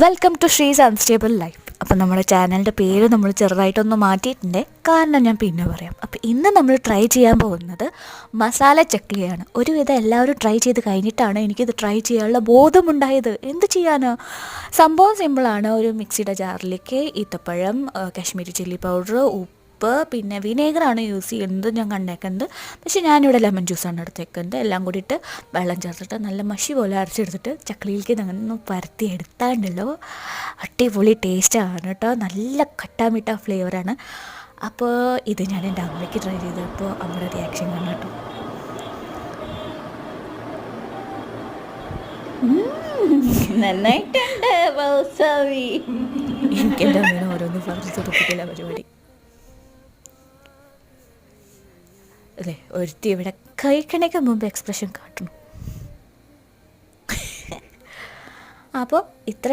Welcome to Shree's unstable life. അപ്പം നമ്മുടെ ചാനലിൻ്റെ പേര് നമ്മൾ ചെറുതായിട്ടൊന്ന് മാറ്റിയിട്ടുണ്ട്, കാരണം ഞാൻ പിന്നെ പറയാം. അപ്പോൾ ഇന്ന് നമ്മൾ ട്രൈ ചെയ്യാൻ പോകുന്നത് മസാല ചക്ലിയാണ്. ഒരുവിധം എല്ലാവരും ട്രൈ ചെയ്ത് കഴിഞ്ഞിട്ടാണ് എനിക്കിത് ട്രൈ ചെയ്യാനുള്ള ബോധമുണ്ടായത്. എന്ത് ചെയ്യാനോ, സംഭവം സിമ്പിളാണ്. ഒരു മിക്സിയുടെ ജാറിലേക്ക് ഈത്തപ്പഴം, കാശ്മീരി ചില്ലി പൗഡർ, ഉപ്പ്, പിന്നെ വിനേഗറാണ് യൂസ് ചെയ്യുന്നത് ഞാൻ കണ്ടേക്കുന്നത്. പക്ഷേ ഞാനിവിടെ ലെമൺ ജ്യൂസാണ് എടുത്തേക്കുന്നത്. എല്ലാം കൂടിയിട്ട് വെള്ളം ചേർത്തിട്ട് നല്ല മഷി പോലെ അരച്ചെടുത്തിട്ട് ചക്ലിയിലേക്ക് അങ്ങനെ പരത്തി എടുത്താണ്ടല്ലോ അടിപൊളി ടേസ്റ്റാണ് കേട്ടോ. നല്ല കട്ടാമിട്ട ഫ്ലേവറാണ്. അപ്പോൾ ഇത് ഞാൻ എൻ്റെ അമ്മയ്ക്ക് ട്രൈ ചെയ്തപ്പോൾ അമ്മയുടെ റിയാക്ഷൻ കാണാം കേട്ടോ. നന്നായിട്ടുണ്ട് ബൗസാവി. എനിക്ക് എൻ്റെ അമ്മേനെ ഓരോന്ന് പറഞ്ഞ് തുറപ്പിക്കില്ല പരിപാടി അല്ലേ. ഒരുത്തി ഇവിടെ കഴിക്കണേക്ക് മുമ്പ് എക്സ്പ്രഷൻ കാട്ടണം. അപ്പോൾ ഇത്ര